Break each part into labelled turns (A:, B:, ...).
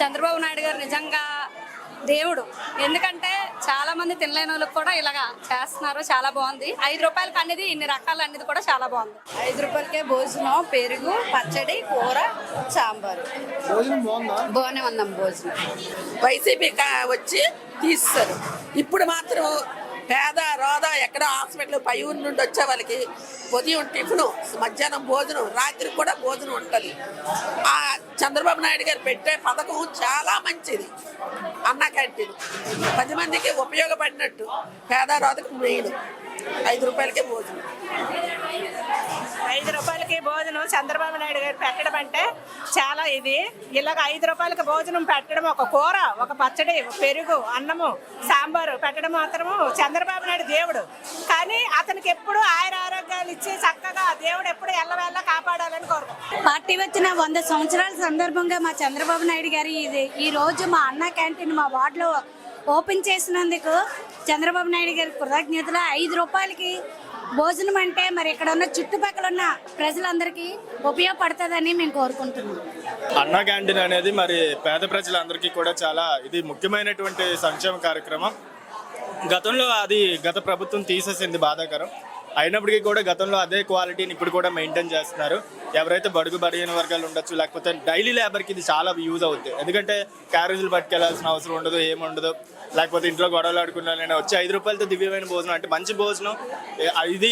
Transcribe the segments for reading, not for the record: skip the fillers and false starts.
A: చంద్రబాబు నాయుడు గారు నిజంగా దేవుడు. ఎందుకంటే చాలా మంది తినలేని వాళ్ళకి కూడా ఇలాగా చేస్తున్నారు. చాలా బాగుంది. 5 రూపాయలకి అనేది ఇన్ని రకాలు అనేది కూడా చాలా బాగుంది.
B: 5 రూపాయలకే భోజనం, పెరుగు, పచ్చడి, కూర, సాంబారు. బాగానే ఉందాం భోజనం.
C: వైసీపీ వచ్చి తీస్తారు. ఇప్పుడు మాత్రం పేద రోదా ఎక్కడ హాస్పిటల్ పై ఊరి నుండి వచ్చే వాళ్ళకి ఉదయం టిఫిను, మధ్యాహ్నం భోజనం, రాత్రి కూడా భోజనం ఉంటుంది. ఆ చంద్రబాబు నాయుడు గారు పెట్టే పథకం చాలా మంచిది. అన్న క్యాంటీన్ 10 మందికి ఉపయోగపడినట్టు. పేద రోదకు మెయిన్ 5 రూపాయలకే భోజనం.
D: 5 రూపాయలకి భోజనం చంద్రబాబు నాయుడు గారు పెట్టడం అంటే చాలా ఇది. ఇలాగ 5 రూపాయలకి భోజనం పెట్టడం, ఒక కూర, ఒక పచ్చడి, పెరుగు, అన్నము, సాంబారు పెట్టడం మాత్రము చంద్రబాబు నాయుడు దేవుడు. కానీ అతనికి ఎప్పుడు ఆరోగ్యాలు ఇచ్చి చక్కగా దేవుడు ఎప్పుడు ఎల్లవేళ్ళ కాపాడాలని కోరుకుంటున్నాం.
E: పార్టీ వచ్చిన 100 సంవత్సరాల సందర్భంగా మా చంద్రబాబు నాయుడు గారి ఈ రోజు మా అన్న క్యాంటీన్ మా వార్డులో ఓపెన్ చేసినందుకు చంద్రబాబు నాయుడు గారి కృతజ్ఞతలు. 5 రూపాయలకి భోజనం అంటే మరి ఇక్కడ ఉన్న చుట్టుపక్కల ఉన్న ప్రజలందరికీ ఉపయోగపడుతుందని మేము కోరుకుంటున్నాం.
F: అన్న క్యాంటీన్ అనేది మరి పేద ప్రజలందరికీ కూడా చాలా ఇది ముఖ్యమైనటువంటి సంక్షేమ కార్యక్రమం. గతంలో అది గత ప్రభుత్వం తీసేసింది, బాధాకరం. అయినప్పటికీ కూడా గతంలో అదే క్వాలిటీని ఇప్పుడు కూడా మెయింటైన్ చేస్తున్నారు. ఎవరైతే బడుగు బడిగిన వర్గాలు ఉండొచ్చు, లేకపోతే డైలీ లేబర్కి ఇది చాలా యూజ్ అవుతుంది. ఎందుకంటే క్యారేజీలు పట్టుకెళ్లాల్సిన అవసరం ఉండదు, ఏముండదు. లేకపోతే ఇంట్లో గొడవలు ఆడుకున్నా వచ్చి 5 రూపాయలతో దివ్యమైన భోజనం అంటే మంచి భోజనం. ఇది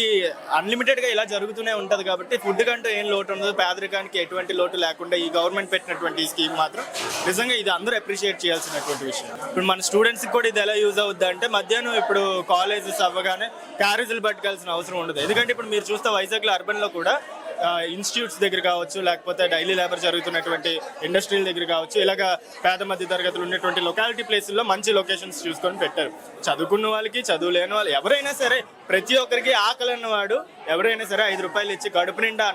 F: అన్లిమిటెడ్గా ఇలా జరుగుతూనే ఉంటుంది కాబట్టి ఫుడ్ కంటూ ఏం లోటు ఉండదు. పేదరికానికి ఎటువంటి లోటు లేకుండా ఈ గవర్నమెంట్ పెట్టినటువంటి ఈ స్కీమ్ మాత్రం నిజంగా ఇది అందరూ అప్రిషియేట్ చేయాల్సినటువంటి విషయం. ఇప్పుడు మన స్టూడెంట్స్కి కూడా ఇది ఎలా యూజ్ అవుద్ది అంటే మధ్యాహ్నం ఇప్పుడు కాలేజెస్ అవ్వగానే క్యారేజీలు పట్టుకెళ్లాల్సిన అవసరం ఉండదు. ఎందుకంటే ఇప్పుడు మీరు చూస్తే వైజాగ్లో అర్బన్లో కూడా ఇన్స్టిట్యూట్స్ దగ్గర కావచ్చు, లేకపోతే డైలీ లేబర్ జరుగుతున్నటువంటి ఇండస్ట్రీల దగ్గర కావచ్చు, ఇలాగ పేద మధ్య తరగతులు ఉన్నటువంటి లొకాలిటీ ప్లేసుల్లో మంచి లొకేషన్స్ చూసుకొని పెట్టారు. చదువుకున్న వాళ్ళకి, చదువు లేని వాళ్ళు ఎవరైనా సరే, ప్రతి ఒక్కరికి ఆకలి అన్నవాడు ఎవరైనా సరే 5 రూపాయలు ఇచ్చి కడుపు నిండా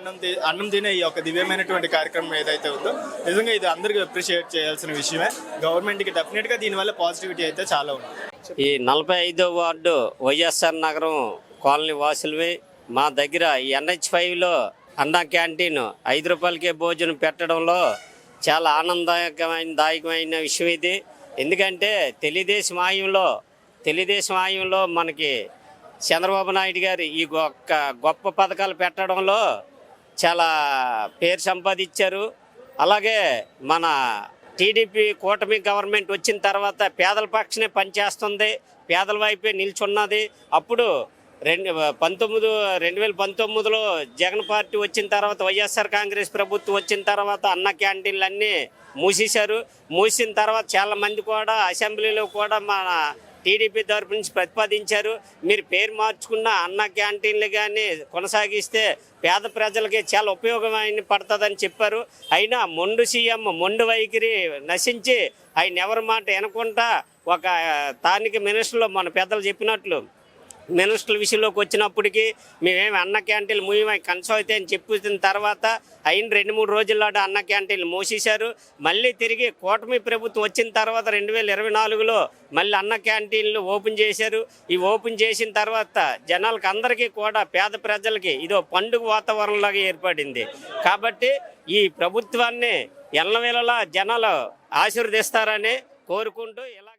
F: అన్నం తినే ఈ యొక్క దివ్యమైనటువంటి కార్యక్రమం ఏదైతే ఉందో నిజంగా ఇది అందరికీ అప్రిషియేట్ చేయాల్సిన విషయమే. గవర్నమెంట్కి డెఫినెట్గా దీనివల్ల పాజిటివిటీ అయితే చాలా ఉంది.
G: ఈ 45వ వార్డు వైఎస్ఆర్ నగరం కాలనీ వాసులవి మా దగ్గర ఈ NH5లో అన్న క్యాంటీన్ 5 రూపాయలకే భోజనం పెట్టడంలో చాలా ఆనందదాయకమైన విషయం ఇది. ఎందుకంటే తెలుగుదేశం హాయంలో మనకి చంద్రబాబు నాయుడు గారు ఈ గొప్ప పథకాలు పెట్టడంలో చాలా పేరు సంపాదించారు. అలాగే మన టీడీపీ కూటమి గవర్నమెంట్ వచ్చిన తర్వాత పేదల పక్షనే పనిచేస్తుంది, పేదల వైపే నిల్చున్నది. అప్పుడు 2019లో జగన్ పార్టీ వచ్చిన తర్వాత, వైఎస్ఆర్ కాంగ్రెస్ ప్రభుత్వం వచ్చిన తర్వాత అన్న క్యాంటీన్లు అన్నీ మూసేశారు. మూసిన తర్వాత చాలా మంది కూడా అసెంబ్లీలో కూడా మన టీడీపీ తరపు నుంచి ప్రతిపాదించారు, మీరు పేరు మార్చుకున్న అన్న క్యాంటీన్లు కానీ కొనసాగిస్తే పేద ప్రజలకి చాలా ఉపయోగమైన పడుతుందని చెప్పారు. అయినా మొండు సీఎం మొండు వైఖరి నశించి ఆయన ఎవరి మాట వినకుండా ఒక స్థానిక మినిస్టర్లు మన పెద్దలు చెప్పినట్లు మినిస్టర్ల విషయంలోకి వచ్చినప్పటికీ మేమేమి అన్న క్యాంటీన్లు మూయమై కన్సల్ట్ అని చెప్పిన తర్వాత అయిన 2-3 రోజుల్లో అన్న క్యాంటీన్లు మూసేశారు. మళ్ళీ తిరిగి కూటమి ప్రభుత్వం వచ్చిన తర్వాత 2024లో మళ్ళీ అన్న క్యాంటీన్లు ఓపెన్ చేశారు. ఈ ఓపెన్ చేసిన తర్వాత జనాలకు అందరికీ కూడా పేద ప్రజలకి ఇదో పండుగ వాతావరణంలాగా ఏర్పడింది. కాబట్టి ఈ ప్రభుత్వాన్ని ఎల్లవేళలా జనాలు ఆశీర్వదిస్తారని కోరుకుంటూ ఇలా